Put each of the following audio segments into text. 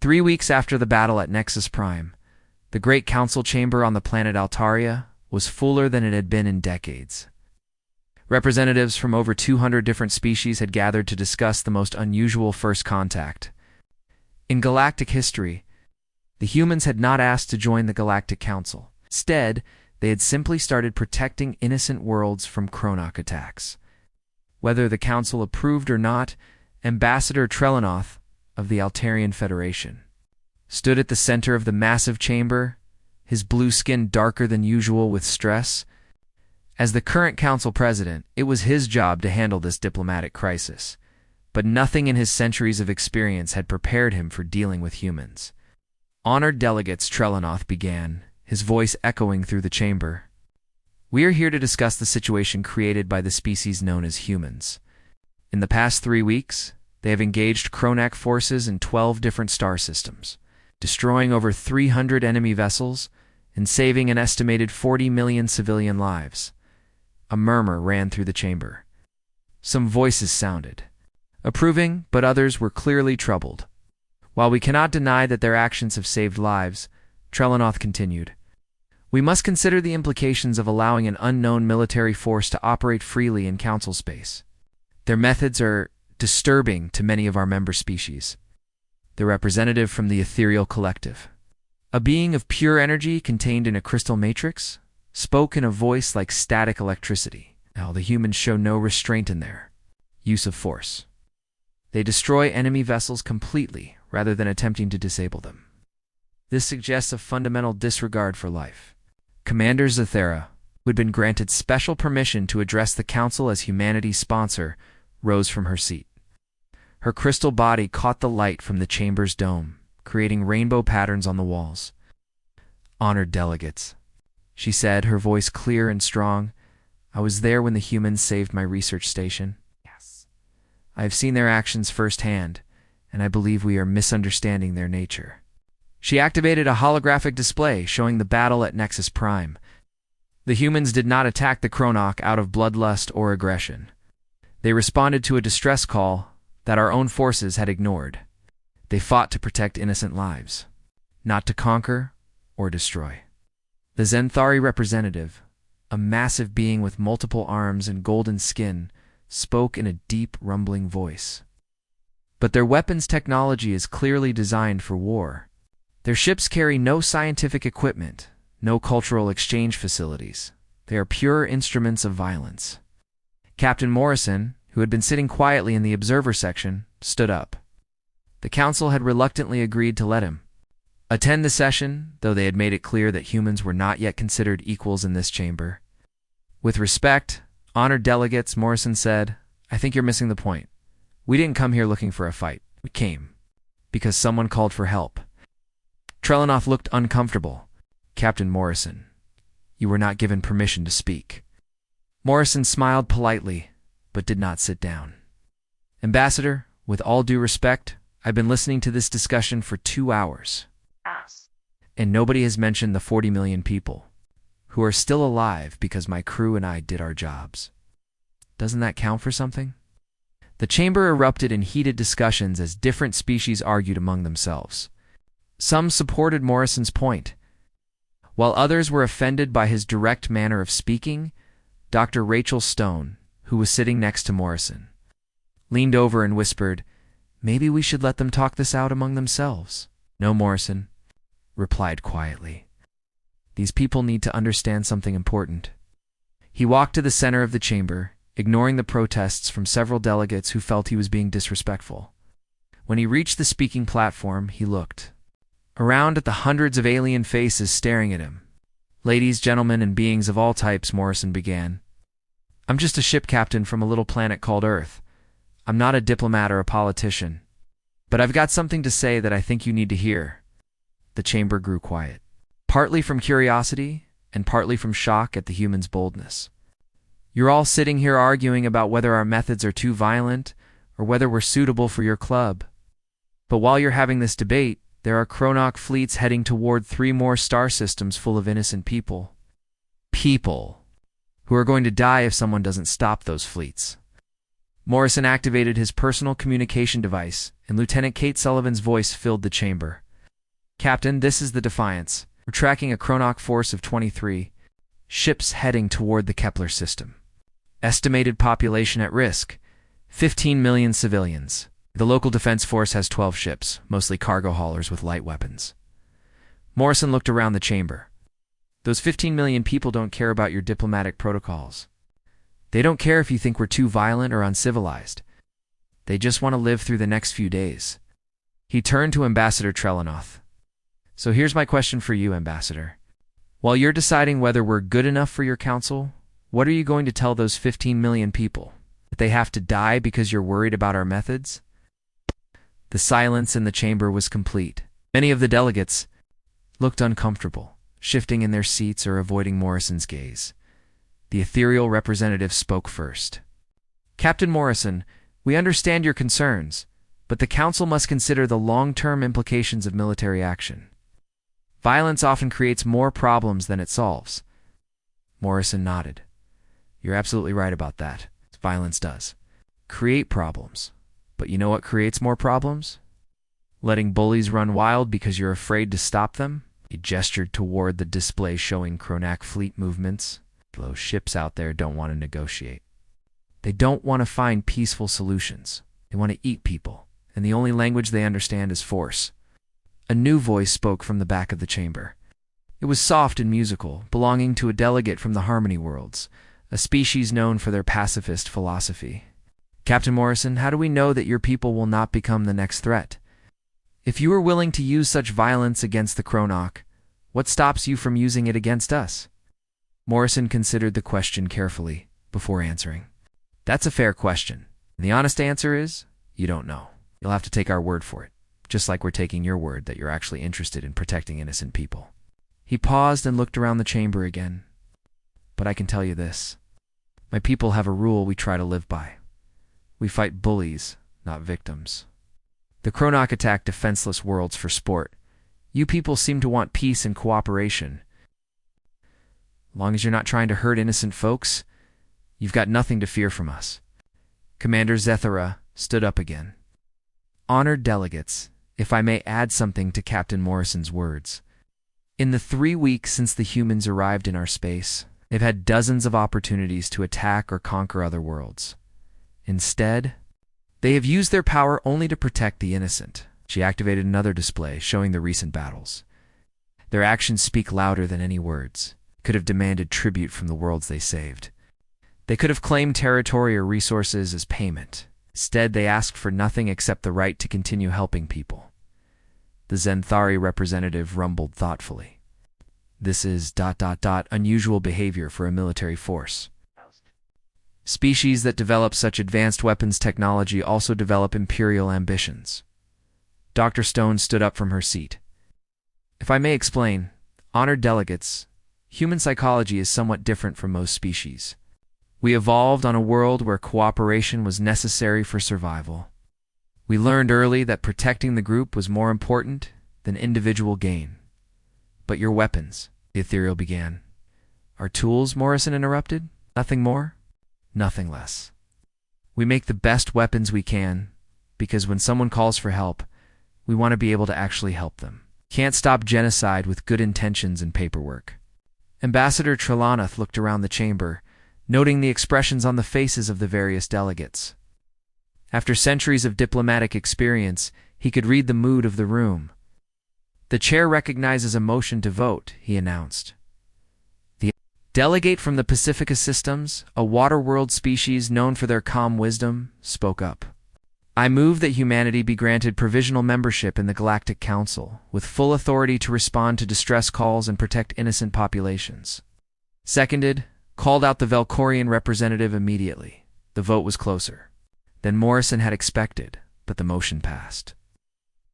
3 weeks after the battle at Nexus Prime, the Great Council Chamber on the planet Altaria was fuller than it had been in decades. Representatives from over 200 different species had gathered to discuss the most unusual first contact. In galactic history, the humans had not asked to join the Galactic Council. Instead, they had simply started protecting innocent worlds from Chronok attacks. Whether the Council approved or not, Ambassador Trellinoth of the Altarian Federation stood at the center of the massive chamber, his blue skin darker than usual with stress. As the current council president, it was his job to handle this diplomatic crisis, but nothing in his centuries of experience had prepared him for dealing with humans. Honored delegates, Trellinoth began, his voice echoing through the chamber. We are here to discuss the situation created by the species known as humans. In the past 3 weeks, they have engaged Chronak forces in 12 different star systems, destroying over 300 enemy vessels and saving an estimated 40 million civilian lives. A murmur ran through the chamber. Some voices sounded, approving, but others were clearly troubled. While we cannot deny that their actions have saved lives, Trellinoth continued, we must consider the implications of allowing an unknown military force to operate freely in council space. Their methods are disturbing to many of our member species. The representative from the Ethereal Collective, a being of pure energy contained in a crystal matrix, spoke in a voice like static electricity. Now, the humans show no restraint in their use of force. They destroy enemy vessels completely rather than attempting to disable them. This suggests a fundamental disregard for life. Commander Zathera, who had been granted special permission to address the Council as humanity's sponsor, rose from her seat. Her crystal body caught the light from the chamber's dome, creating rainbow patterns on the walls. Honored delegates, she said, her voice clear and strong, I was there when the humans saved my research station. Yes. I have seen their actions firsthand, and I believe we are misunderstanding their nature. She activated a holographic display showing the battle at Nexus Prime. The humans did not attack the Chronok out of bloodlust or aggression. They responded to a distress call that our own forces had ignored. They fought to protect innocent lives, not to conquer or destroy. The Zenthari representative, a massive being with multiple arms and golden skin, spoke in a deep, rumbling voice. But their weapons technology is clearly designed for war. Their ships carry no scientific equipment, no cultural exchange facilities. They are pure instruments of violence. Captain Morrison, who had been sitting quietly in the observer section, stood up. The council had reluctantly agreed to let him attend the session, though they had made it clear that humans were not yet considered equals in this chamber. With respect, honored delegates, Morrison said, I think you're missing the point. We didn't come here looking for a fight. We came because someone called for help. Trellinoth looked uncomfortable. Captain Morrison, you were not given permission to speak. Morrison smiled politely, but did not sit down. Ambassador, with all due respect, I've been listening to this discussion for 2 hours. And nobody has mentioned the 40 million people who are still alive because my crew and I did our jobs. Doesn't that count for something? The chamber erupted in heated discussions as different species argued among themselves. Some supported Morrison's point, while others were offended by his direct manner of speaking. Dr. Rachel Stone, who was sitting next to Morrison, leaned over and whispered, maybe we should let them talk this out among themselves. No, Morrison replied quietly. These people need to understand something important. He walked to the center of the chamber, ignoring the protests from several delegates who felt he was being disrespectful. When he reached the speaking platform, he looked around at the hundreds of alien faces staring at him. Ladies, gentlemen, and beings of all types, Morrison began. I'm just a ship captain from a little planet called Earth. I'm not a diplomat or a politician. But I've got something to say that I think you need to hear. The chamber grew quiet, partly from curiosity and partly from shock at the humans' boldness. You're all sitting here arguing about whether our methods are too violent or whether we're suitable for your club. But while you're having this debate, there are Chronok fleets heading toward 3 more star systems full of innocent people. People who are going to die if someone doesn't stop those fleets. Morrison activated his personal communication device, and Lieutenant Kate Sullivan's voice filled the chamber. "Captain, this is the Defiance. We're tracking a chronoc force of 23 ships heading toward the Kepler system. Estimated population at risk, 15 million civilians. The local defense force has 12 ships, mostly cargo haulers with light weapons." Morrison looked around the chamber. "Those 15 million people don't care about your diplomatic protocols. They don't care if you think we're too violent or uncivilized. They just want to live through the next few days." He turned to Ambassador Trelanoth. "So here's my question for you, Ambassador. While you're deciding whether we're good enough for your council, what are you going to tell those 15 million people? That they have to die because you're worried about our methods?" The silence in the chamber was complete. Many of the delegates looked uncomfortable, shifting in their seats or avoiding Morrison's gaze. The ethereal representative spoke first. "Captain Morrison, we understand your concerns, but the Council must consider the long-term implications of military action. Violence often creates more problems than it solves." Morrison nodded. "You're absolutely right about that. Violence does create problems. But you know what creates more problems? Letting bullies run wild because you're afraid to stop them." He gestured toward the display showing Chronac fleet movements. "Those ships out there don't want to negotiate. They don't want to find peaceful solutions. They want to eat people, and the only language they understand is force." A new voice spoke from the back of the chamber. It was soft and musical, belonging to a delegate from the Harmony Worlds, a species known for their pacifist philosophy. "Captain Morrison, how do we know that your people will not become the next threat? If you are willing to use such violence against the chronoc, what stops you from using it against us?" Morrison considered the question carefully before answering. "That's a fair question. And the honest answer is, you don't know. You'll have to take our word for it, just like we're taking your word that you're actually interested in protecting innocent people." He paused and looked around the chamber again. "But I can tell you this. My people have a rule we try to live by. We fight bullies, not victims. The chronoc attack defenseless worlds for sport. You people seem to want peace and cooperation. As long as you're not trying to hurt innocent folks, you've got nothing to fear from us." Commander Zethara stood up again. "Honored delegates, if I may add something to Captain Morrison's words. In the 3 weeks since the humans arrived in our space, they've had dozens of opportunities to attack or conquer other worlds. Instead, they have used their power only to protect the innocent." She activated another display showing the recent battles. "Their actions speak louder than any words. Could have demanded tribute from the worlds they saved. They could have claimed territory or resources as payment. Instead, they asked for nothing except the right to continue helping people." The Zenthari representative rumbled thoughtfully. "This is ... unusual behavior for a military force. Species that develop such advanced weapons technology also develop imperial ambitions." Dr. Stone stood up from her seat. "If I may explain, honored delegates, human psychology is somewhat different from most species. We evolved on a world where cooperation was necessary for survival. We learned early that protecting the group was more important than individual gain. But your weapons," the ethereal began. "Our tools," Morrison interrupted. "Nothing more, nothing less. We make the best weapons we can because when someone calls for help, we want to be able to actually help them. Can't stop genocide with good intentions and paperwork." Ambassador Trelanoth looked around the chamber, noting the expressions on the faces of the various delegates. After centuries of diplomatic experience, he could read the mood of the room. "The chair recognizes a motion to vote," he announced. The delegate from the Pacifica Systems, a water-world species known for their calm wisdom, spoke up. "I move that humanity be granted provisional membership in the Galactic Council, with full authority to respond to distress calls and protect innocent populations." "Seconded," called out the Velcorian representative immediately. The vote was closer than Morrison had expected, but the motion passed.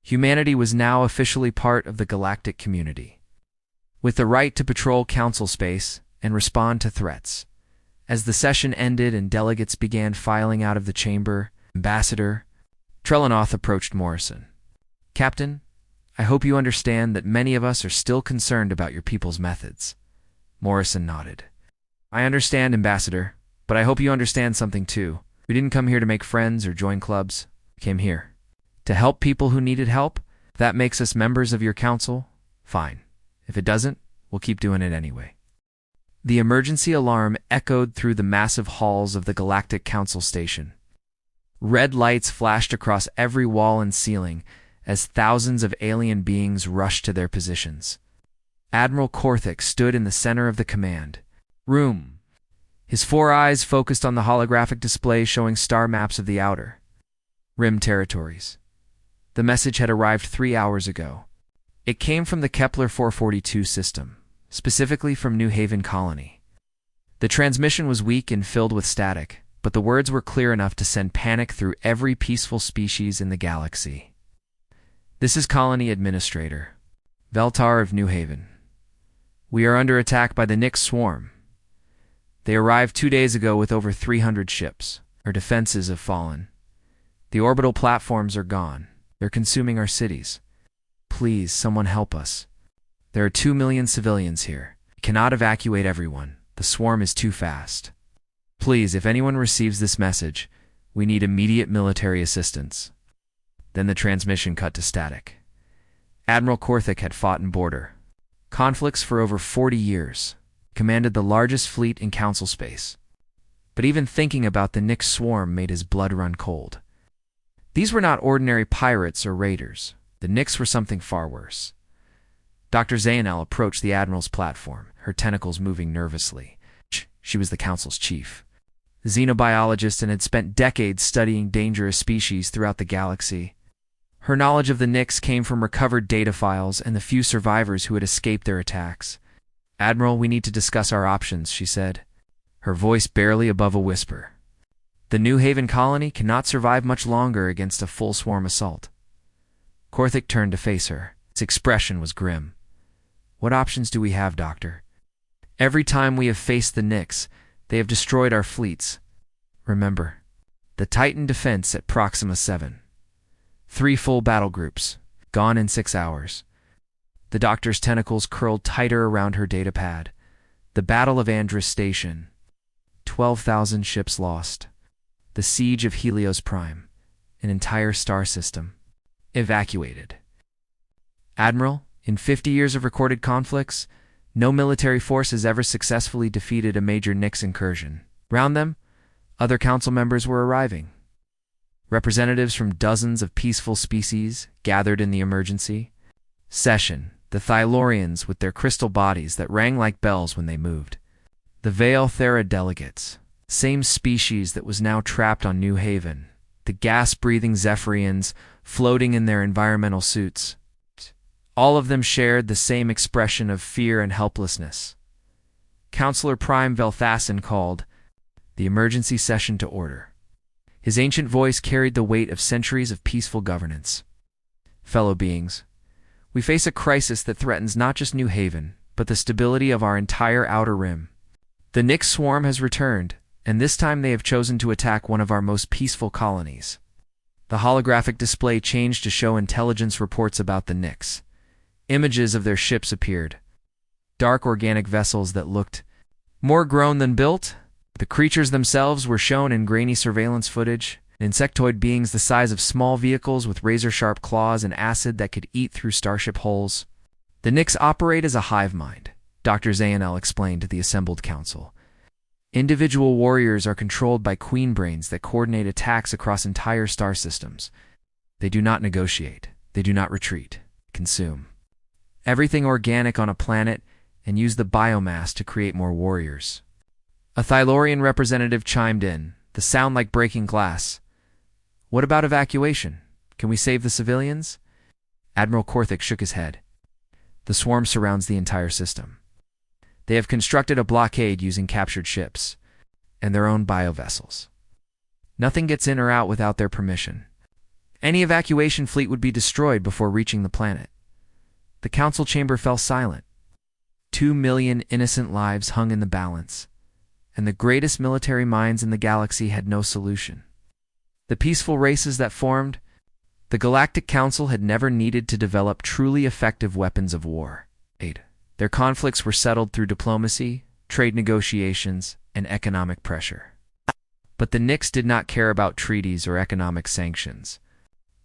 Humanity was now officially part of the galactic community, with the right to patrol council space and respond to threats. As the session ended and delegates began filing out of the chamber, Ambassador Trelanoth approached Morrison. "Captain, I hope you understand that many of us are still concerned about your people's methods." Morrison nodded. "I understand, Ambassador, but I hope you understand something too. We didn't come here to make friends or join clubs. We came here to help people who needed help. If that makes us members of your council, fine. If it doesn't, we'll keep doing it anyway. The emergency alarm echoed through the massive halls of the Galactic Council station. Red lights flashed across every wall and ceiling as thousands of alien beings rushed to their positions. Admiral Korthik stood in the center of the command room. His 4 eyes focused on the holographic display showing star maps of the outer rim territories. The message had arrived 3 hours ago. It came from the Kepler 442 system, specifically from New Haven Colony. The transmission was weak and filled with static, but the words were clear enough to send panic through every peaceful species in the galaxy. This is Colony Administrator Veltar of New Haven. We are under attack by the Nyx swarm. They arrived 2 days ago with over 300 ships. Our defenses have fallen. The orbital platforms are gone. They're consuming our cities. Please, someone help us. There are 2 million civilians here. We cannot evacuate everyone. The swarm is too fast. Please, if anyone receives this message, we need immediate military assistance. Then the transmission cut to static. Admiral Korthik had fought in border conflicts for over 40 years, commanded the largest fleet in council space. But even thinking about the Nyx swarm made his blood run cold. These were not ordinary pirates or raiders. The Nyx were something far worse. Dr. Zayanel approached the Admiral's platform, her tentacles moving nervously. She was the Council's chief, a xenobiologist, and had spent decades studying dangerous species throughout the galaxy. Her knowledge of the Nyx came from recovered data files and the few survivors who had escaped their attacks. Admiral, we need to discuss our options, she said, her voice barely above a whisper. The New Haven colony cannot survive much longer against a full swarm assault. Korthik turned to face her. Its expression was grim. What options do we have, Doctor? Every time we have faced the Nyx, they have destroyed our fleets. Remember, the Titan defense at Proxima 7. 3 full battle groups, gone in 6 hours. The Doctor's tentacles curled tighter around her data pad. The Battle of Andros Station. 12,000 ships lost. The Siege of Helios Prime. An entire star system. Evacuated. Admiral, in 50 years of recorded conflicts, no military force has ever successfully defeated a major Nyx incursion. Round them, other council members were arriving. Representatives from dozens of peaceful species gathered in the emergency session. The Thylorians with their crystal bodies that rang like bells when they moved. The Veilthera delegates, same species that was now trapped on New Haven. The gas-breathing Zephyrians floating in their environmental suits. All of them shared the same expression of fear and helplessness. Counselor Prime Velthassin called the emergency session to order. His ancient voice carried the weight of centuries of peaceful governance. Fellow beings, we face a crisis that threatens not just New Haven, but the stability of our entire outer rim. The Nyx swarm has returned, and this time they have chosen to attack one of our most peaceful colonies. The holographic display changed to show intelligence reports about the Nyx. Images of their ships appeared. Dark organic vessels that looked more grown than built. The creatures themselves were shown in grainy surveillance footage, insectoid beings the size of small vehicles with razor-sharp claws and acid that could eat through starship hulls. The Nyx operate as a hive mind, Dr. Zayanel explained to the assembled council. Individual warriors are controlled by queen brains that coordinate attacks across entire star systems. They do not negotiate. They do not retreat. Consume everything organic on a planet and use the biomass to create more warriors. A Thylorian representative chimed in, the sound like breaking glass. What about evacuation? Can we save the civilians? Admiral Korthik shook his head. The swarm surrounds the entire system. They have constructed a blockade using captured ships and their own biovessels. Nothing gets in or out without their permission. Any evacuation fleet would be destroyed before reaching the planet. The council chamber fell silent. 2 million innocent lives hung in the balance, and the greatest military minds in the galaxy had no solution. The peaceful races that formed, the Galactic Council had never needed to develop truly effective weapons of war. Their conflicts were settled through diplomacy, trade negotiations, and economic pressure. But the Nix did not care about treaties or economic sanctions.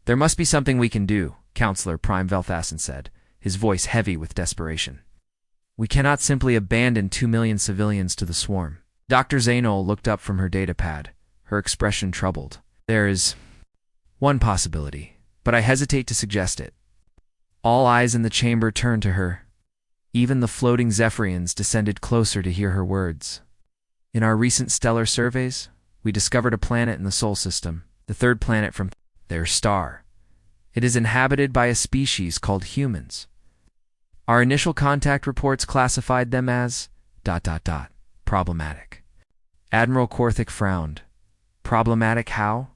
"There must be something we can do," Counselor Prime Velthassen said, his voice heavy with desperation. "We cannot simply abandon 2 million civilians to the swarm." Dr. Zainul looked up from her datapad, her expression troubled. "There is one possibility, but I hesitate to suggest it." All eyes in the chamber turned to her. Even the floating Zephyrians descended closer to hear her words. "In our recent stellar surveys, we discovered a planet in the Sol system, the third planet from their star. It is inhabited by a species called humans. Our initial contact reports classified them as ... problematic." Admiral Korthik frowned. "Problematic how?"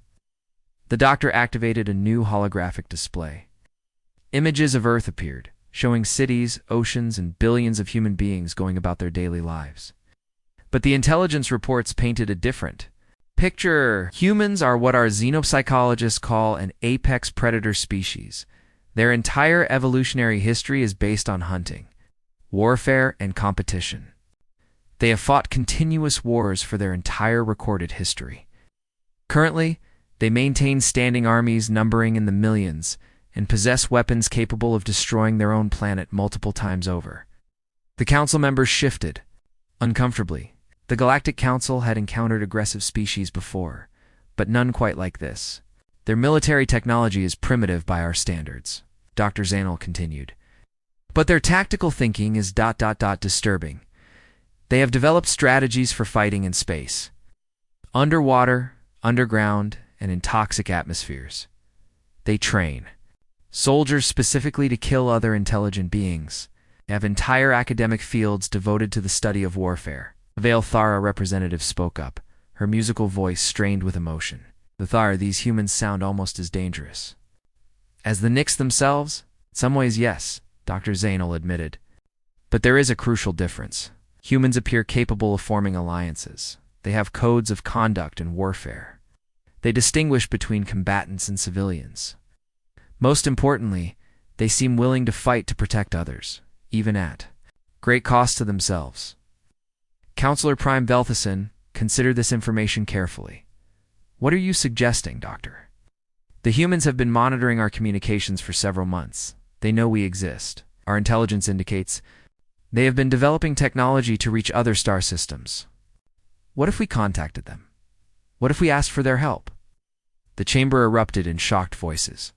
The doctor activated a new holographic display. Images of Earth appeared, showing cities, oceans, and billions of human beings going about their daily lives. But the intelligence reports painted a different picture. Humans are what our xenopsychologists call an apex predator species. Their entire evolutionary history is based on hunting, warfare, and competition. They have fought continuous wars for their entire recorded history. Currently, they maintain standing armies numbering in the millions and possess weapons capable of destroying their own planet multiple times over. The council members shifted uncomfortably. The Galactic Council had encountered aggressive species before, but none quite like this. "Their military technology is primitive by our standards," Dr. Zainul continued. "But their tactical thinking is ... disturbing. They have developed strategies for fighting in space, underwater, underground, and in toxic atmospheres. They train soldiers specifically to kill other intelligent beings. They have entire academic fields devoted to the study of warfare." A Vale Thara representative spoke up, her musical voice strained with emotion. "The Thara, these humans sound almost as dangerous as the Nix themselves?" "In some ways, yes," Dr. Zainul admitted. "But there is a crucial difference. Humans appear capable of forming alliances. They have codes of conduct in warfare. They distinguish between combatants and civilians. Most importantly, they seem willing to fight to protect others, even at great cost to themselves." Counselor Prime Velthassen considered this information carefully. "What are you suggesting, Doctor?" "The humans have been monitoring our communications for several months. They know we exist. Our intelligence indicates they have been developing technology to reach other star systems. What if we contacted them? What if we asked for their help?" The chamber erupted in shocked voices.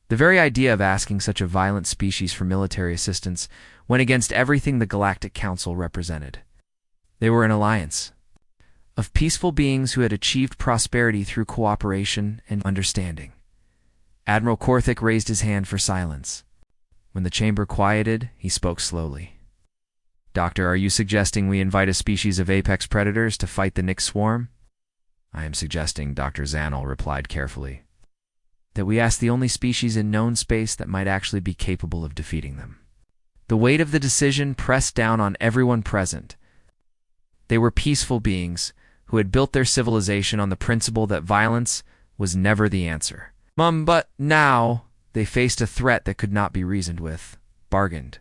The very idea of asking such a violent species for military assistance went against everything the Galactic Council represented. They were an alliance of peaceful beings who had achieved prosperity through cooperation and understanding. Admiral Korthik raised his hand for silence. When the chamber quieted, he spoke slowly. "Doctor, are you suggesting we invite a species of apex predators to fight the Nix swarm?" "I am suggesting," Dr. Zainul replied carefully, "that we ask the only species in known space that might actually be capable of defeating them." The weight of the decision pressed down on everyone present. They were peaceful beings who had built their civilization on the principle that violence was never the answer. But now they faced a threat that could not be reasoned with, bargained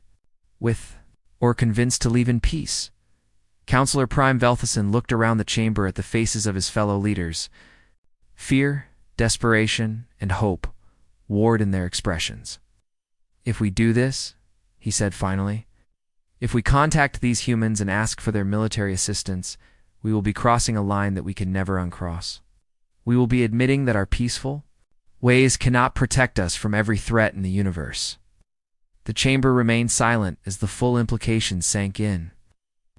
with, or convinced to leave in peace. Counselor Prime Velthassen looked around the chamber at the faces of his fellow leaders. Fear, desperation, and hope warred in their expressions. "If we do this," he said finally, "if we contact these humans and ask for their military assistance, we will be crossing a line that we can never uncross. We will be admitting that our peaceful ways cannot protect us from every threat in the universe." The chamber remained silent as the full implications sank in.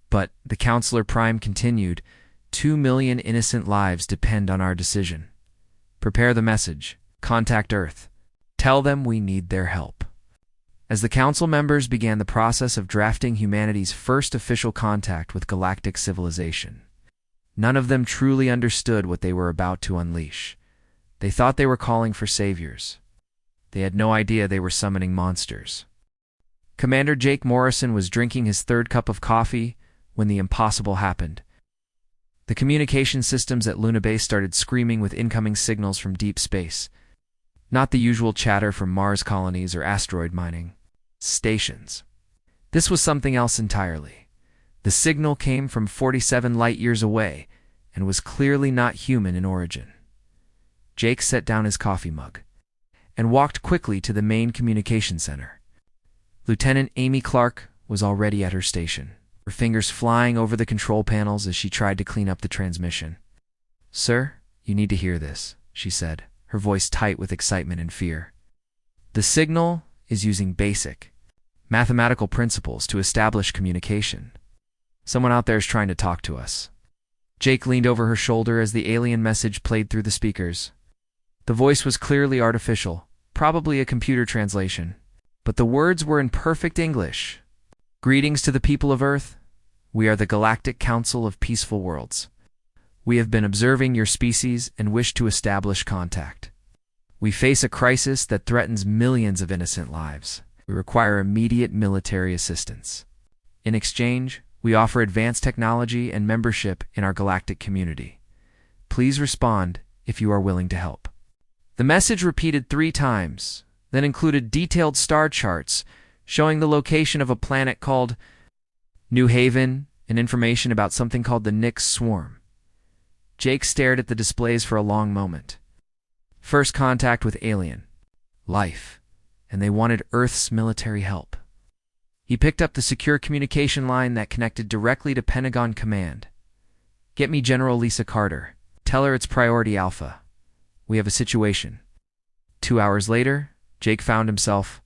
But the Counselor Prime continued, 2 million innocent lives depend on our decision. Prepare the message. Contact Earth. Tell them we need their help." As the council members began the process of drafting humanity's first official contact with galactic civilization, none of them truly understood what they were about to unleash. They thought they were calling for saviors. They had no idea they were summoning monsters. Commander Jake Morrison was drinking his third cup of coffee when the impossible happened. The communication systems at Luna Base started screaming with incoming signals from deep space. Not the usual chatter from Mars colonies or asteroid mining stations. This was something else entirely. The signal came from 47 light-years away, and was clearly not human in origin. Jake set down his coffee mug and walked quickly to the main communication center. Lieutenant Amy Clark was already at her station, her fingers flying over the control panels as she tried to clean up the transmission. "Sir, you need to hear this," she said, her voice tight with excitement and fear. "The signal is using basic mathematical principles to establish communication. Someone out there is trying to talk to us." Jake leaned over her shoulder as the alien message played through the speakers. The voice was clearly artificial, probably a computer translation, but the words were in perfect English. "Greetings to the people of Earth. We are the Galactic Council of Peaceful Worlds. We have been observing your species and wish to establish contact. We face a crisis that threatens millions of innocent lives. We require immediate military assistance. In exchange, we offer advanced technology and membership in our galactic community. Please respond if you are willing to help." The message repeated 3 times, then included detailed star charts showing the location of a planet called New Haven and information about something called the Nix Swarm. Jake stared at the displays for a long moment. First contact with alien life, and they wanted Earth's military help. He picked up the secure communication line that connected directly to Pentagon Command. "Get me General Lisa Carter. Tell her it's Priority Alpha. We have a situation." 2 hours later, Jake found himself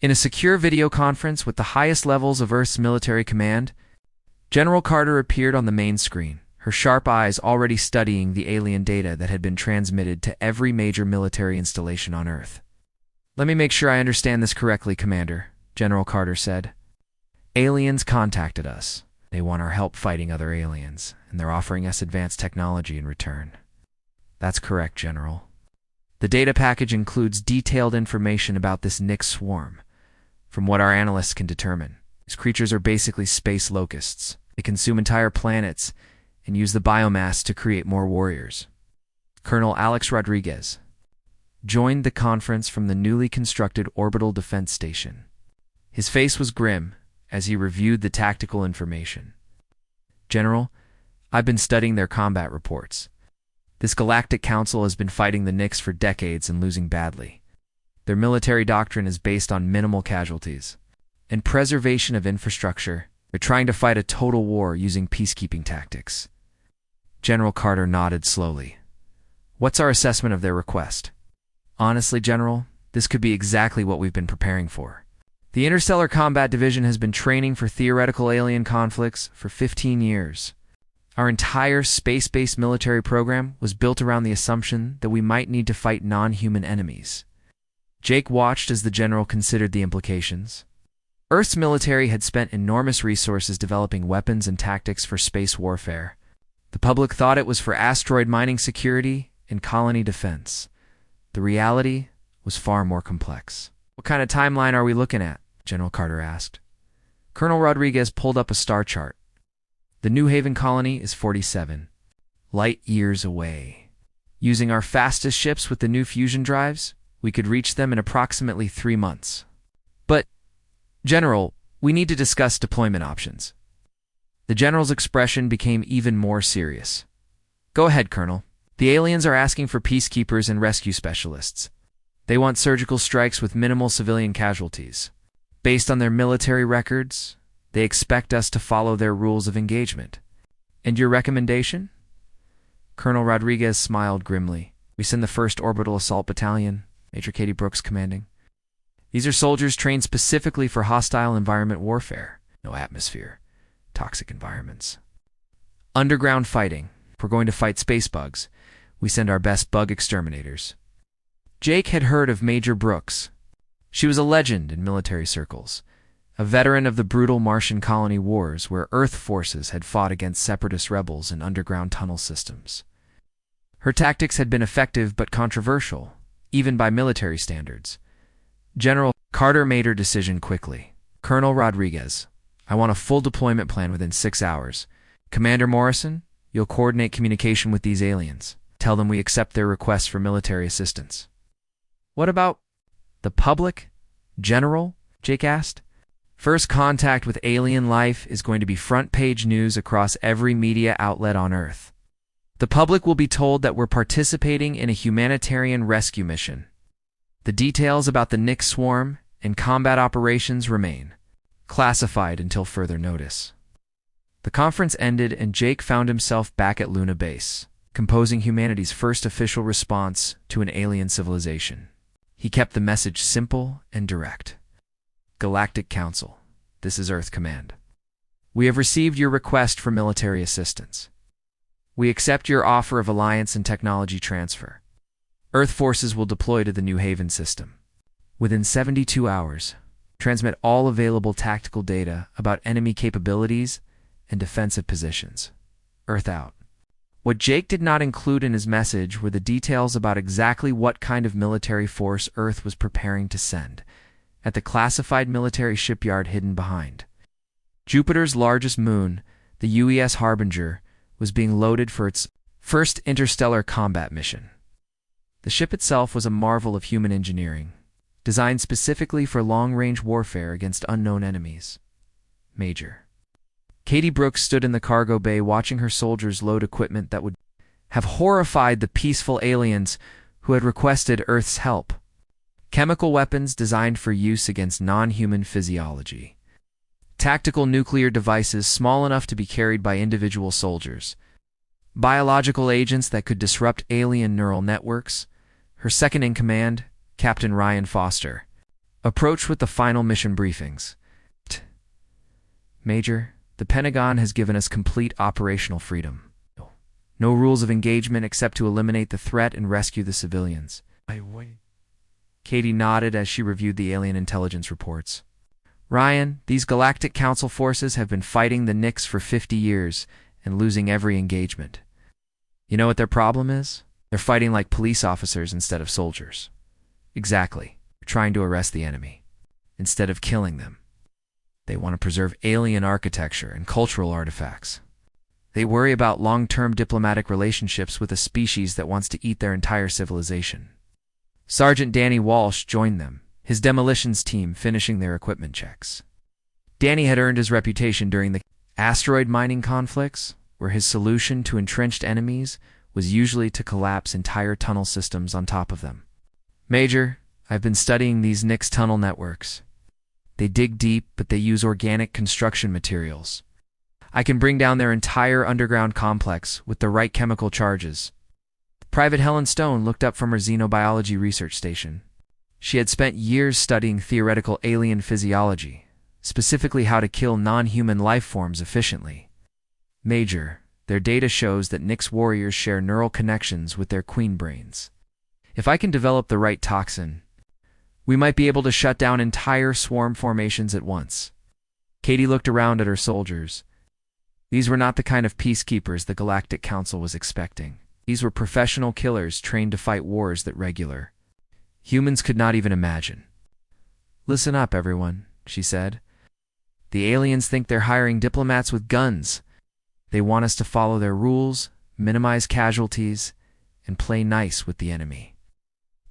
in a secure video conference with the highest levels of Earth's military command. General Carter appeared on the main screen, her sharp eyes already studying the alien data that had been transmitted to every major military installation on Earth. "Let me make sure I understand this correctly, Commander," General Carter said. "Aliens contacted us. They want our help fighting other aliens, and they're offering us advanced technology in return." "That's correct, General. The data package includes detailed information about this Nix swarm. From what our analysts can determine, these creatures are basically space locusts. They consume entire planets and use the biomass to create more warriors." Colonel Alex Rodriguez joined the conference from the newly constructed orbital defense station. His face was grim as he reviewed the tactical information. "General, I've been studying their combat reports. This Galactic Council has been fighting the Nix for decades and losing badly. Their military doctrine is based on minimal casualties and preservation of infrastructure. They're trying to fight a total war using peacekeeping tactics." General Carter nodded slowly. "What's our assessment of their request?" "Honestly, General, this could be exactly what we've been preparing for. The Interstellar Combat Division has been training for theoretical alien conflicts for 15 years. Our entire space-based military program was built around the assumption that we might need to fight non-human enemies." Jake watched as the general considered the implications. Earth's military had spent enormous resources developing weapons and tactics for space warfare. The public thought it was for asteroid mining security and colony defense. The reality was far more complex. "What kind of timeline are we looking at?" General Carter asked. Colonel Rodriguez pulled up a star chart. "The New Haven colony is 47 light years away. Using our fastest ships with the new fusion drives, we could reach them in approximately 3 months. But, General, we need to discuss deployment options." The general's expression became even more serious. "Go ahead, Colonel. The aliens are asking for peacekeepers and rescue specialists. They want surgical strikes with minimal civilian casualties. Based on their military records, they expect us to follow their rules of engagement. And your recommendation?" Colonel Rodriguez smiled grimly. "We send the 1st Orbital Assault Battalion, Major Katie Brooks commanding. These are soldiers trained specifically for hostile environment warfare. No atmosphere, toxic environments. Underground fighting. If we're going to fight space bugs, we send our best bug exterminators." Jake had heard of Major Brooks. She was a legend in military circles, a veteran of the brutal Martian colony wars where Earth forces had fought against separatist rebels in underground tunnel systems. Her tactics had been effective but controversial, even by military standards. General Carter made her decision quickly. "Colonel Rodriguez, I want a full deployment plan within 6 hours. Commander Morrison, you'll coordinate communication with these aliens. Tell them we accept their requests for military assistance." "What about the public, General?" Jake asked. "First contact with alien life is going to be front-page news across every media outlet on Earth. The public will be told that we're participating in a humanitarian rescue mission. The details about the Nyx swarm and combat operations remain classified until further notice. The conference ended and Jake found himself back at Luna Base, composing humanity's first official response to an alien civilization. He kept the message simple and direct. Galactic Council, this is Earth Command. We have received your request for military assistance. We accept your offer of alliance and technology transfer. Earth forces will deploy to the New Haven system. Within 72 hours, transmit all available tactical data about enemy capabilities and defensive positions. Earth out. What Jake did not include in his message were the details about exactly what kind of military force Earth was preparing to send, at the classified military shipyard hidden behind. Jupiter's largest moon, the UES Harbinger, was being loaded for its first interstellar combat mission. The ship itself was a marvel of human engineering, designed specifically for long-range warfare against unknown enemies. Major. Katie Brooks stood in the cargo bay watching her soldiers load equipment that would have horrified the peaceful aliens who had requested Earth's help. Chemical weapons designed for use against non-human physiology. Tactical nuclear devices small enough to be carried by individual soldiers. Biological agents that could disrupt alien neural networks. Her second-in-command, Captain Ryan Foster, approached with the final mission briefings. Major, the Pentagon has given us complete operational freedom. No rules of engagement except to eliminate the threat and rescue the civilians. Katie nodded as she reviewed the alien intelligence reports. Ryan, these Galactic Council forces have been fighting the Nyx for 50 years and losing every engagement. You know what their problem is? They're fighting like police officers instead of soldiers. Exactly. They're trying to arrest the enemy instead of killing them. They want to preserve alien architecture and cultural artifacts. They worry about long-term diplomatic relationships with a species that wants to eat their entire civilization. Sergeant Danny Walsh joined them, his demolitions team finishing their equipment checks. Danny had earned his reputation during the asteroid mining conflicts, where his solution to entrenched enemies was usually to collapse entire tunnel systems on top of them. Major, I've been studying these Nyx tunnel networks. They dig deep, but they use organic construction materials. I can bring down their entire underground complex with the right chemical charges. Private Helen Stone looked up from her xenobiology research station. She had spent years studying theoretical alien physiology, specifically how to kill non-human life forms efficiently. Major, their data shows that Nyx warriors share neural connections with their queen brains. If I can develop the right toxin, we might be able to shut down entire swarm formations at once. Katie looked around at her soldiers. These were not the kind of peacekeepers the Galactic Council was expecting. These were professional killers trained to fight wars that regular humans could not even imagine. Listen up, everyone, she said. The aliens think they're hiring diplomats with guns. They want us to follow their rules, minimize casualties, and play nice with the enemy.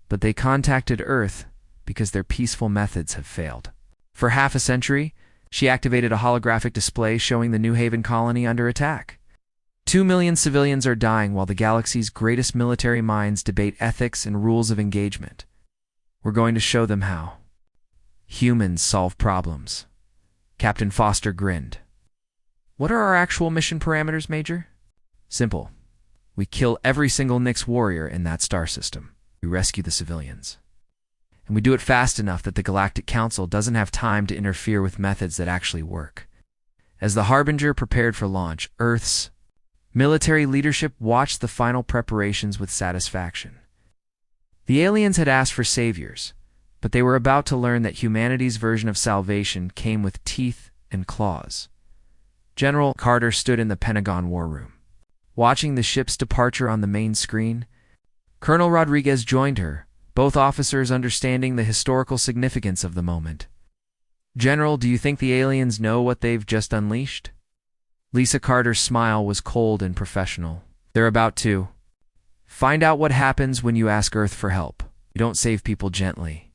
But they contacted Earth because their peaceful methods have failed. For half a century, she activated a holographic display showing the New Haven colony under attack. 2 million civilians are dying while the galaxy's greatest military minds debate ethics and rules of engagement. We're going to show them how. Humans solve problems. Captain Foster grinned. What are our actual mission parameters, Major? Simple. We kill every single Nyx warrior in that star system. We rescue the civilians. And we do it fast enough that the Galactic Council doesn't have time to interfere with methods that actually work. As the Harbinger prepared for launch, Earth's military leadership watched the final preparations with satisfaction. The aliens had asked for saviors, but they were about to learn that humanity's version of salvation came with teeth and claws. General Carter stood in the Pentagon war room. Watching the ship's departure on the main screen, Colonel Rodriguez joined her, both officers understanding the historical significance of the moment. General, do you think the aliens know what they've just unleashed? Lisa Carter's smile was cold and professional. They're about to find out what happens when you ask Earth for help. You don't save people gently.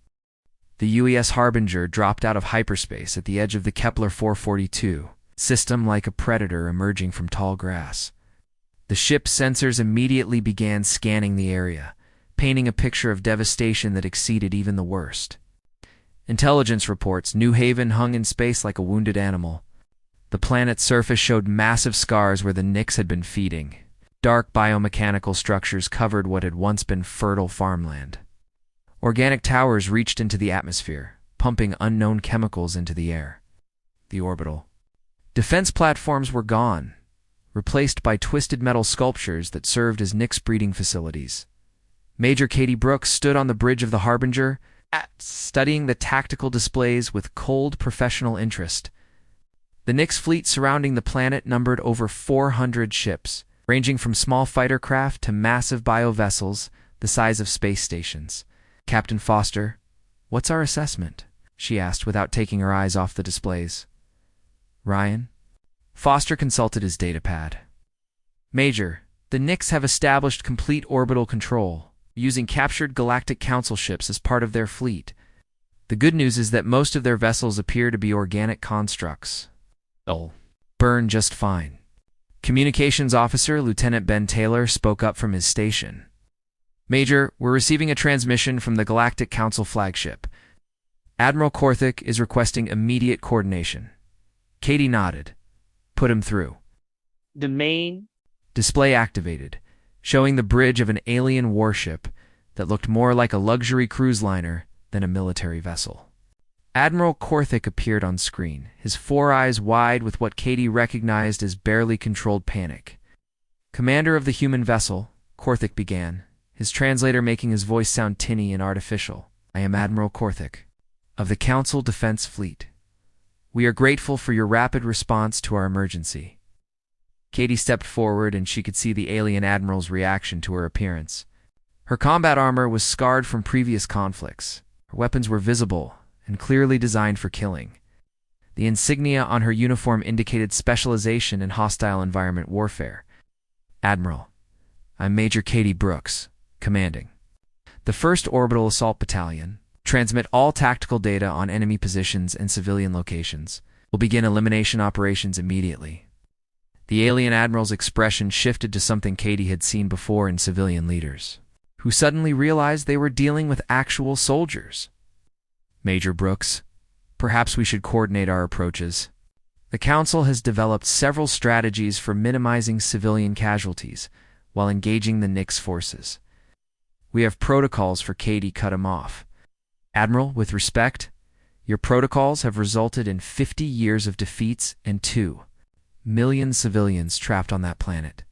The UES Harbinger dropped out of hyperspace at the edge of the Kepler 442 system like a predator emerging from tall grass. The ship's sensors immediately began scanning the area, painting a picture of devastation that exceeded even the worst. Intelligence reports New Haven hung in space like a wounded animal. The planet's surface showed massive scars where the Nix had been feeding. Dark biomechanical structures covered what had once been fertile farmland. Organic towers reached into the atmosphere, pumping unknown chemicals into the air. The orbital defense platforms were gone, replaced by twisted metal sculptures that served as Nix breeding facilities. Major Katie Brooks stood on the bridge of the Harbinger, studying the tactical displays with cold professional interest. The Nix fleet surrounding the planet numbered over 400 ships, ranging from small fighter craft to massive biovessels the size of space stations. "Captain Foster, what's our assessment?" she asked without taking her eyes off the displays. "Ryan?" Foster consulted his datapad. "Major, the Nix have established complete orbital control, using captured Galactic Council ships as part of their fleet. The good news is that most of their vessels appear to be organic constructs. They'll burn just fine." Communications Officer Lieutenant Ben Taylor spoke up from his station. "Major, we're receiving a transmission from the Galactic Council flagship. Admiral Korthik is requesting immediate coordination." Katie nodded. "Put him through." The main Display activated, showing the bridge of an alien warship that looked more like a luxury cruise liner than a military vessel. Admiral Korthik appeared on screen, his four eyes wide with what Katie recognized as barely controlled panic. "Commander of the human vessel," Korthik began, his translator making his voice sound tinny and artificial. "I am Admiral Korthik, of the Council Defense Fleet. We are grateful for your rapid response to our emergency." Katie stepped forward and she could see the alien admiral's reaction to her appearance. Her combat armor was scarred from previous conflicts. Her weapons were visible and clearly designed for killing. The insignia on her uniform indicated specialization in hostile environment warfare. "Admiral, I'm Major Katie Brooks, commanding the 1st Orbital Assault Battalion. Transmit all tactical data on enemy positions and civilian locations. We'll begin elimination operations immediately." The alien admiral's expression shifted to something Katie had seen before in civilian leaders, who suddenly realized they were dealing with actual soldiers. "Major Brooks, perhaps we should coordinate our approaches. The Council has developed several strategies for minimizing civilian casualties while engaging the Nix forces. We have protocols for." Katie cut him off. "Admiral, with respect, your protocols have resulted in 50 years of defeats and 2 million civilians trapped on that planet.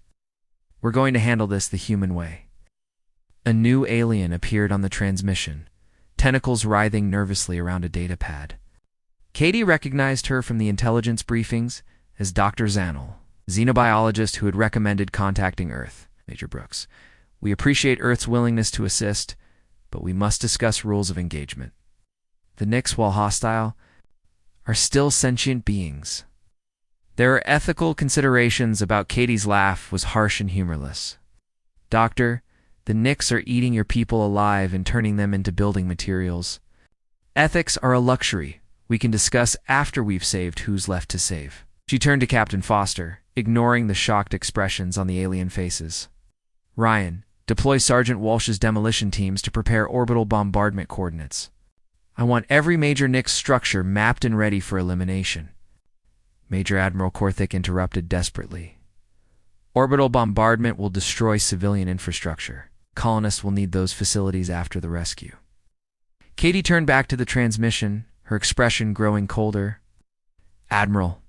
We're going to handle this the human way." A new alien appeared on the transmission, tentacles writhing nervously around a datapad. Katie recognized her from the intelligence briefings as Dr. Zanel, xenobiologist who had recommended contacting Earth. "Major Brooks, we appreciate Earth's willingness to assist, but we must discuss rules of engagement. The Nix, while hostile, are still sentient beings." There are ethical considerations about. Katie's laugh was harsh and humorless. "Doctor, the Nix are eating your people alive and turning them into building materials. Ethics are a luxury we can discuss after we've saved who's left to save." She turned to Captain Foster, ignoring the shocked expressions on the alien faces. "Ryan, deploy Sergeant Walsh's demolition teams to prepare orbital bombardment coordinates. I want every major Nix structure mapped and ready for elimination." Major Admiral Korthik interrupted desperately. "Orbital bombardment will destroy civilian infrastructure. Colonists will need those facilities after the rescue." Katie turned back to the transmission, her expression growing colder. "Admiral,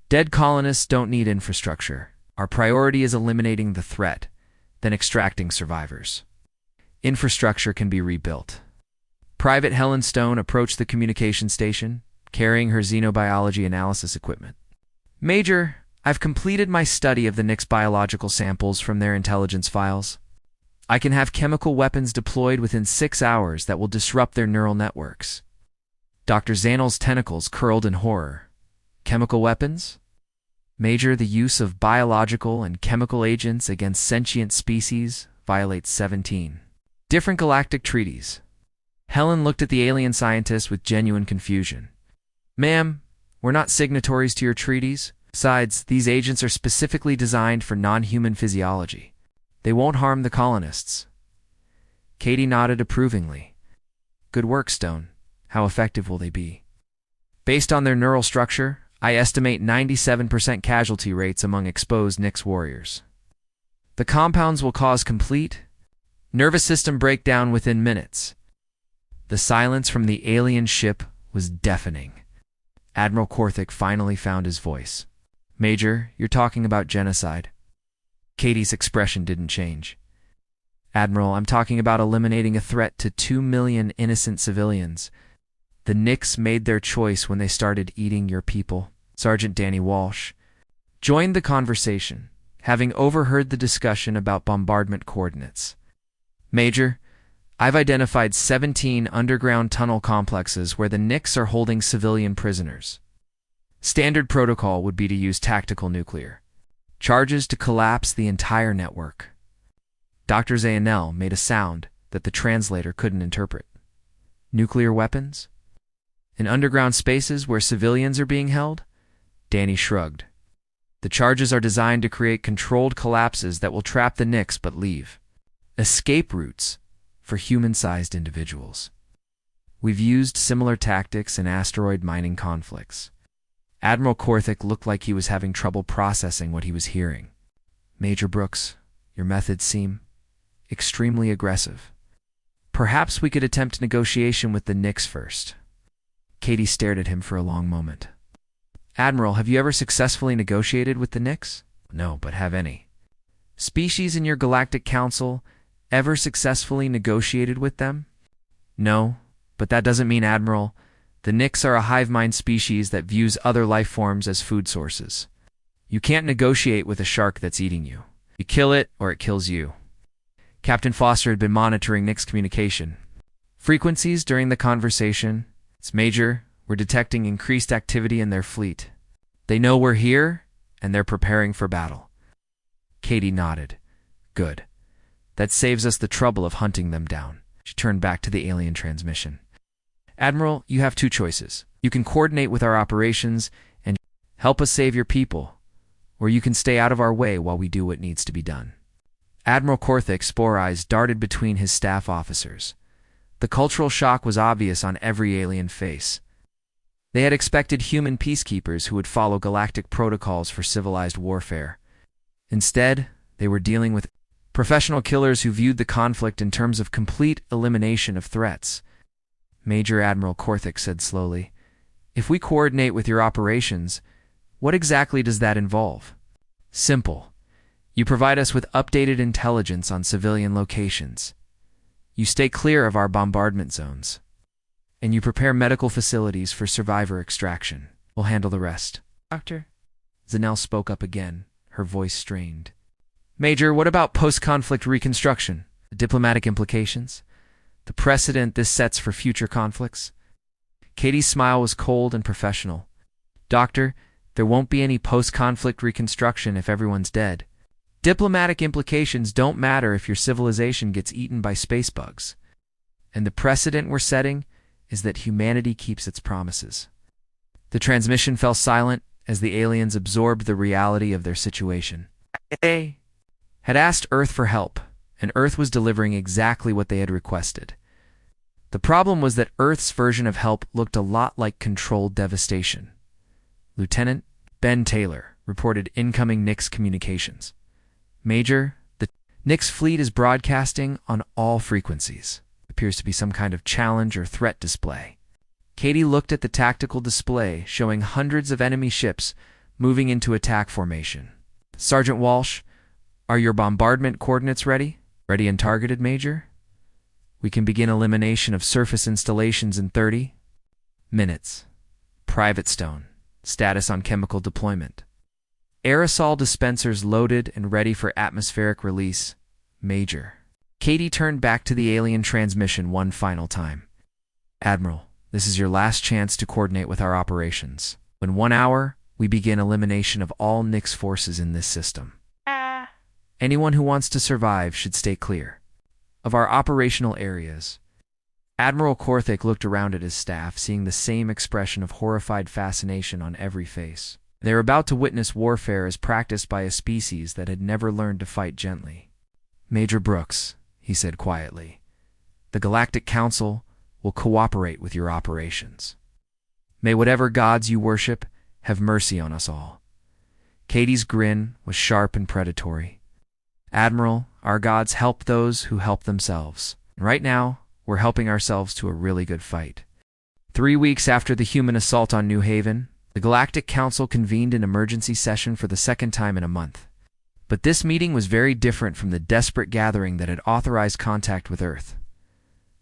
dead colonists don't need infrastructure. Our priority is eliminating the threat, then extracting survivors. Infrastructure can be rebuilt." Private Helen Stone approached the communication station, carrying her xenobiology analysis equipment. "Major, I've completed my study of the Nix biological samples from their intelligence files. I can have chemical weapons deployed within 6 hours that will disrupt their neural networks." Dr. Zanel's tentacles curled in horror. "Chemical weapons?" "Major, the use of biological and chemical agents against sentient species violates 17 different galactic treaties." Helen looked at the alien scientist with genuine confusion. "Ma'am, we're not signatories to your treaties. Besides, these agents are specifically designed for non-human physiology. They won't harm the colonists. Katie nodded approvingly. Good work, Stone. How effective will they be? Based on their neural structure, I estimate 97% casualty rates among exposed Nyx warriors. The compounds will cause complete nervous system breakdown within minutes. The silence from the alien ship was deafening. Admiral Korthik finally found his voice. Major, you're talking about genocide. Katie's expression didn't change. Admiral, I'm talking about eliminating a threat to 2 million innocent civilians. The Nyx made their choice when they started eating your people. Sergeant Danny Walsh joined the conversation, having overheard the discussion about bombardment coordinates. Major, I've identified 17 underground tunnel complexes where the Nyx are holding civilian prisoners. Standard protocol would be to use tactical nuclear charges to collapse the entire network. Dr. Zayanel made a sound that the translator couldn't interpret. Nuclear weapons? In underground spaces where civilians are being held? Danny shrugged. The charges are designed to create controlled collapses that will trap the Nyx but leave escape routes for human-sized individuals. We've used similar tactics in asteroid mining conflicts. Admiral Korthik looked like he was having trouble processing what he was hearing. Major Brooks, your methods seem extremely aggressive. Perhaps we could attempt negotiation with the Nyx first. Katie stared at him for a long moment. Admiral, have you ever successfully negotiated with the Nyx? No, but have any species in your Galactic Council ever successfully negotiated with them? No, but that doesn't mean, Admiral, the Nyx are a hive mind species that views other life forms as food sources. You can't negotiate with a shark that's eating you. You kill it or it kills you. Captain Foster had been monitoring Nyx communication frequencies during the conversation. It's Major, we're detecting increased activity in their fleet. They know we're here, and they're preparing for battle. Katie nodded. Good. That saves us the trouble of hunting them down. She turned back to the alien transmission. Admiral, you have two choices. You can coordinate with our operations and help us save your people, or you can stay out of our way while we do what needs to be done. Admiral Korthik's spore eyes darted between his staff officers. The cultural shock was obvious on every alien face. They had expected human peacekeepers who would follow galactic protocols for civilized warfare. Instead, they were dealing with professional killers who viewed the conflict in terms of complete elimination of threats. Major Admiral Korthik said slowly, if we coordinate with your operations, what exactly does that involve? Simple. You provide us with updated intelligence on civilian locations. You stay clear of our bombardment zones. And you prepare medical facilities for survivor extraction. We'll handle the rest. Doctor? Zanel spoke up again, her voice strained. Major, what about post-conflict reconstruction? The diplomatic implications? The precedent this sets for future conflicts? Katie's smile was cold and professional. Doctor, there won't be any post-conflict reconstruction if everyone's dead. Diplomatic implications don't matter if your civilization gets eaten by space bugs. And the precedent we're setting is that humanity keeps its promises. The transmission fell silent as the aliens absorbed the reality of their situation. They had asked Earth for help, and Earth was delivering exactly what they had requested. The problem was that Earth's version of help looked a lot like controlled devastation. Lieutenant Ben Taylor reported incoming Nyx communications. Major, the Nyx fleet is broadcasting on all frequencies. Appears to be some kind of challenge or threat display. Katie looked at the tactical display showing hundreds of enemy ships moving into attack formation. Sergeant Walsh, are your bombardment coordinates ready? Ready and targeted, Major? We can begin elimination of surface installations in 30 minutes. Private Stone. Status on chemical deployment. Aerosol dispensers loaded and ready for atmospheric release. Major. Katie turned back to the alien transmission one final time. Admiral, this is your last chance to coordinate with our operations. In 1 hour, we begin elimination of all Nyx forces in this system. Anyone who wants to survive should stay clear of our operational areas. Admiral Korthik looked around at his staff, seeing the same expression of horrified fascination on every face. They were about to witness warfare as practiced by a species that had never learned to fight gently. "Major Brooks," he said quietly, "the Galactic Council will cooperate with your operations. May whatever gods you worship have mercy on us all." Katie's grin was sharp and predatory. "Admiral, our gods help those who help themselves. Right now, we're helping ourselves to a really good fight." 3 weeks after the human assault on New Haven, the Galactic Council convened an emergency session for the second time in a month. But this meeting was very different from the desperate gathering that had authorized contact with Earth.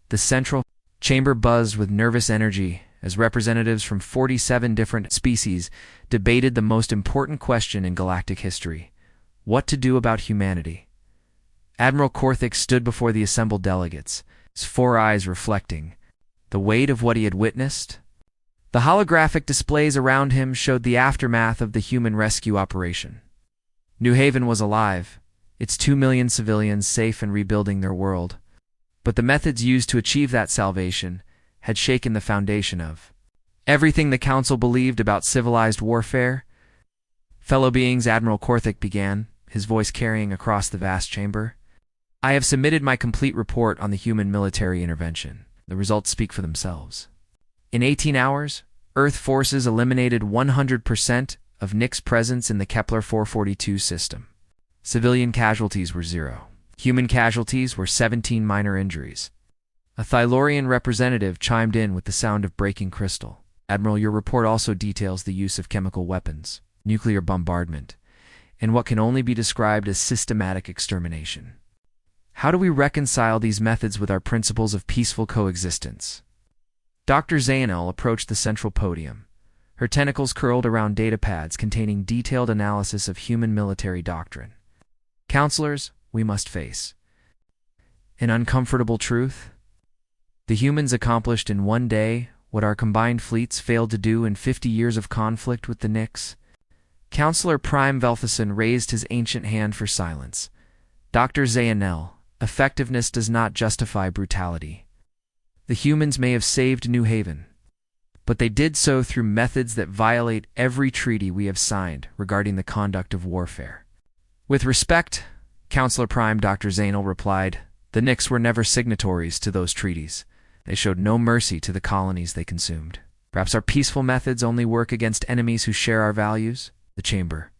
The central chamber buzzed with nervous energy as representatives from 47 different species debated the most important question in galactic history: what to do about humanity. Admiral Korthik stood before the assembled delegates, his 4 eyes reflecting the weight of what he had witnessed. The holographic displays around him showed the aftermath of the human rescue operation. New Haven was alive, its 2 million civilians safe and rebuilding their world. But the methods used to achieve that salvation had shaken the foundation of everything the Council believed about civilized warfare. "Fellow beings," Admiral Korthik began, his voice carrying across the vast chamber, "I have submitted my complete report on the human military intervention. The results speak for themselves. In 18 hours, Earth forces eliminated 100% of Nix presence in the Kepler 442 system. Civilian casualties were 0. Human casualties were 17 minor injuries." A Thylorian representative chimed in with the sound of breaking crystal. "Admiral, your report also details the use of chemical weapons, nuclear bombardment, and what can only be described as systematic extermination. How do we reconcile these methods with our principles of peaceful coexistence?" Dr. Zainul approached the central podium, her tentacles curled around datapads containing detailed analysis of human military doctrine. "Counselors, we must face an uncomfortable truth. The humans accomplished in 1 day what our combined fleets failed to do in 50 years of conflict with the Nix." Counselor Prime Velthason raised his ancient hand for silence. "Dr. Zainul, effectiveness does not justify brutality. The humans may have saved New Haven, but they did so through methods that violate every treaty we have signed regarding the conduct of warfare." "With respect," Counselor Prime Dr. Zainul replied, "the Nix were never signatories to those treaties. They showed no mercy to the colonies they consumed. Perhaps our peaceful methods only work against enemies who share our values." The chamber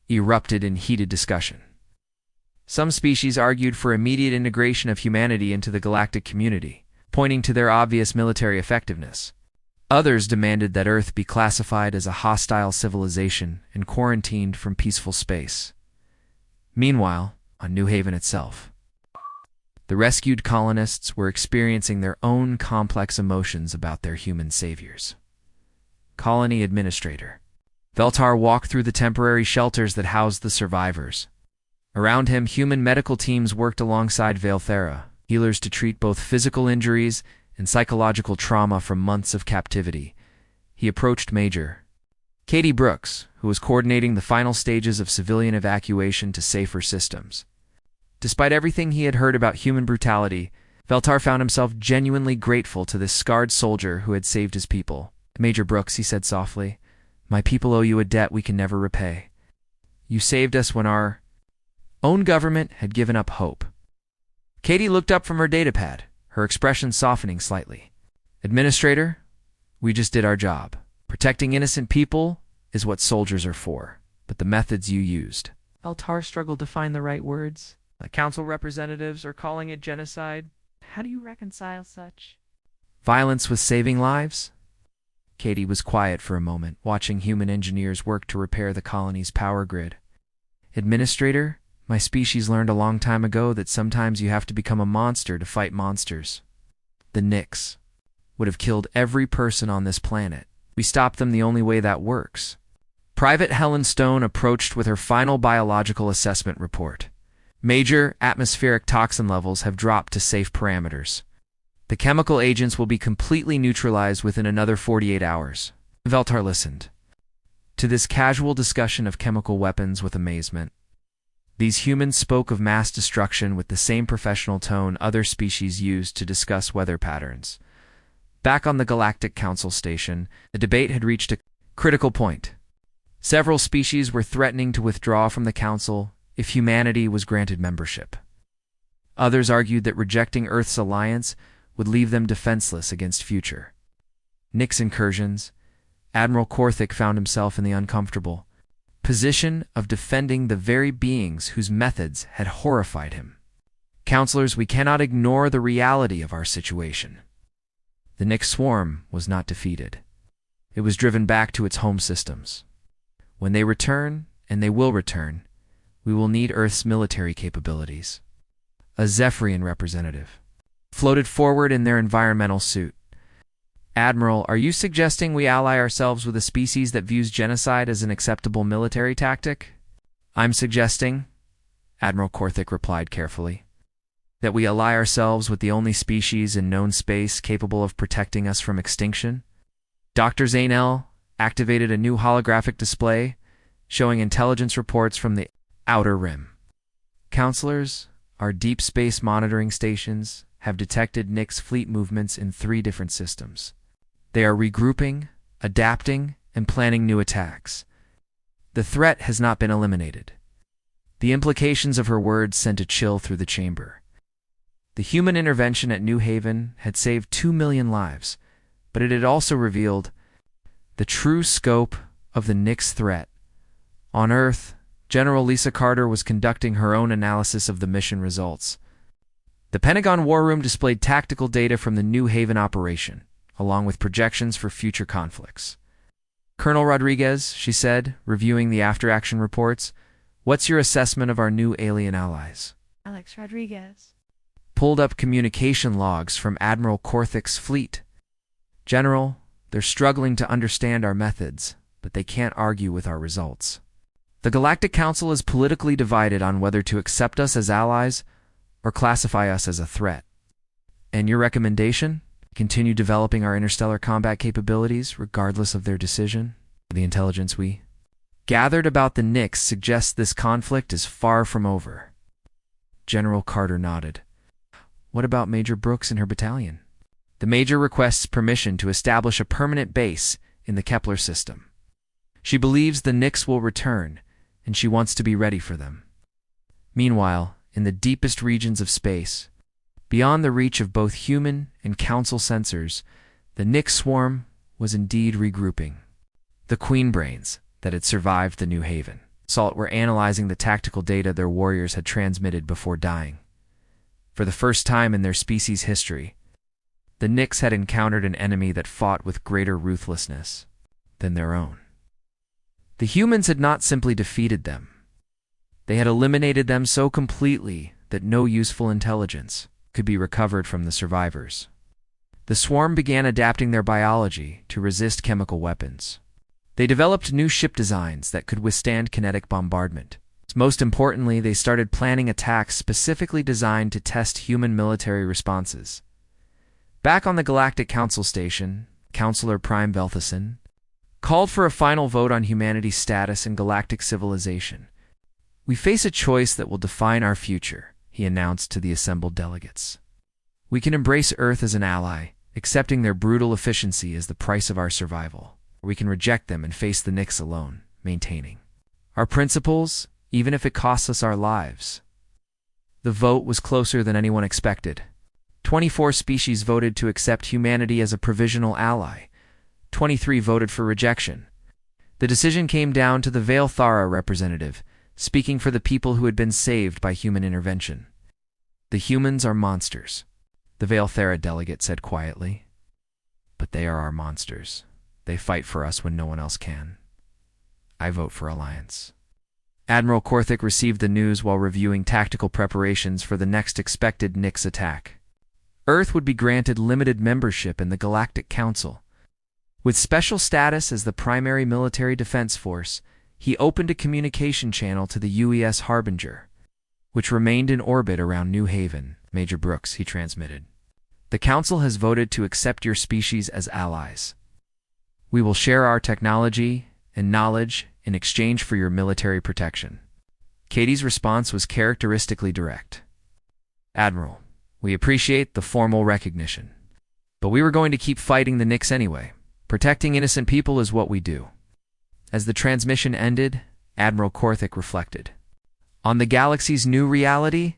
erupted in heated discussion. Some species argued for immediate integration of humanity into the galactic community, pointing to their obvious military effectiveness. Others demanded that Earth be classified as a hostile civilization and quarantined from peaceful space. Meanwhile, on New Haven itself, the rescued colonists were experiencing their own complex emotions about their human saviors. Colony Administrator Veltar walked through the temporary shelters that housed the survivors. Around him, human medical teams worked alongside Valthera, healers to treat both physical injuries and psychological trauma from months of captivity. He approached Major Katie Brooks, who was coordinating the final stages of civilian evacuation to safer systems. Despite everything he had heard about human brutality, Veltar found himself genuinely grateful to this scarred soldier who had saved his people. "Major Brooks," he said softly, "my people owe you a debt we can never repay. You saved us when our own government had given up hope." Katie looked up from her datapad, her expression softening slightly. "Administrator, we just did our job. Protecting innocent people is what soldiers are for, but the methods you used..." Veltar struggled to find the right words. "The council representatives are calling it genocide. How do you reconcile such violence with saving lives?" Katie was quiet for a moment, watching human engineers work to repair the colony's power grid. "Administrator, my species learned a long time ago that sometimes you have to become a monster to fight monsters. The Nix would have killed every person on this planet. We stopped them the only way that works." Private Helen Stone approached with her final biological assessment report. "Major atmospheric toxin levels have dropped to safe parameters. The chemical agents will be completely neutralized within another 48 hours. Veltar listened to this casual discussion of chemical weapons with amazement. These humans spoke of mass destruction with the same professional tone other species used to discuss weather patterns. Back on the Galactic Council station, the debate had reached a critical point. Several species were threatening to withdraw from the Council if humanity was granted membership. Others argued that rejecting Earth's alliance would leave them defenseless against future Nix incursions. Admiral Korthik found himself in the uncomfortable position of defending the very beings whose methods had horrified him. Counselors, we cannot ignore the reality of our situation. The Nix swarm was not defeated. It was driven back to its home systems. When they return, and they will return, we will need Earth's military capabilities. A Zephyrian representative floated forward in their environmental suit. Admiral, are you suggesting we ally ourselves with a species that views genocide as an acceptable military tactic? I'm suggesting, Admiral Korthik replied carefully, that we ally ourselves with the only species in known space capable of protecting us from extinction. Dr. Zainel activated a new holographic display showing intelligence reports from the Outer Rim. Counselors, our deep space monitoring stations have detected Nix fleet movements in 3 different systems. They are regrouping, adapting, and planning new attacks. The threat has not been eliminated. The implications of her words sent a chill through the chamber. The human intervention at New Haven had saved 2 million lives, but it had also revealed the true scope of the Nix threat. On Earth, General Lisa Carter was conducting her own analysis of the mission results. The Pentagon War Room displayed tactical data from the New Haven operation, along with projections for future conflicts. Colonel Rodriguez, she said, reviewing the after-action reports, what's your assessment of our new alien allies? Alex Rodriguez Pulled up communication logs from Admiral Korthik's fleet. General, they're struggling to understand our methods, but they can't argue with our results. The Galactic Council is politically divided on whether to accept us as allies or classify us as a threat. And your recommendation? Continue developing our interstellar combat capabilities regardless of their decision? The intelligence we gathered about the Nix suggests this conflict is far from over. General Carter nodded. What about Major Brooks and her battalion? The Major requests permission to establish a permanent base in the Kepler system. She believes the Nix will return, and she wants to be ready for them. Meanwhile, in the deepest regions of space, beyond the reach of both human and Council sensors, the Nix swarm was indeed regrouping. The Queen Brains that had survived the New Haven assault were analyzing the tactical data their warriors had transmitted before dying. For the first time in their species' history, the Nix had encountered an enemy that fought with greater ruthlessness than their own. The humans had not simply defeated them. They had eliminated them so completely that no useful intelligence could be recovered from the survivors. The swarm began adapting their biology to resist chemical weapons. They developed new ship designs that could withstand kinetic bombardment. Most importantly, they started planning attacks specifically designed to test human military responses. Back on the Galactic Council station, Counselor Prime Velthason called for a final vote on humanity's status in galactic civilization. We face a choice that will define our future, he announced to the assembled delegates. We can embrace Earth as an ally, accepting their brutal efficiency as the price of our survival. Or we can reject them and face the Nix alone, maintaining our principles, even if it costs us our lives. The vote was closer than anyone expected. 24 species voted to accept humanity as a provisional ally. 23 voted for rejection. The decision came down to the Vale Thara representative, speaking for the people who had been saved by human intervention. The humans are monsters, the Vale Thara delegate said quietly. But they are our monsters. They fight for us when no one else can. I vote for alliance. Admiral Korthik received the news while reviewing tactical preparations for the next expected Nix attack. Earth would be granted limited membership in the Galactic Council. With special status as the primary military defense force, he opened a communication channel to the UES Harbinger, which remained in orbit around New Haven. Major Brooks, he transmitted. The Council has voted to accept your species as allies. We will share our technology and knowledge in exchange for your military protection. Katie's response was characteristically direct. Admiral, we appreciate the formal recognition, but we were going to keep fighting the Nix anyway. Protecting innocent people is what we do. As the transmission ended, Admiral Korthik reflected. On the galaxy's new reality,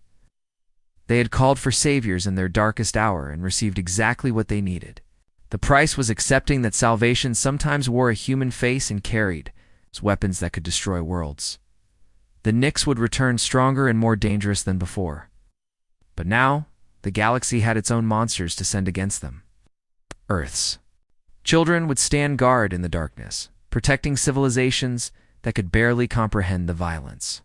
they had called for saviors in their darkest hour and received exactly what they needed. The price was accepting that salvation sometimes wore a human face and carried weapons that could destroy worlds. The Nyx would return stronger and more dangerous than before. But now, the galaxy had its own monsters to send against them. Earth's children would stand guard in the darkness, protecting civilizations that could barely comprehend the violence.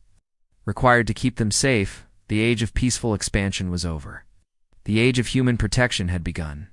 Required to keep them safe, the age of peaceful expansion was over. The age of human protection had begun.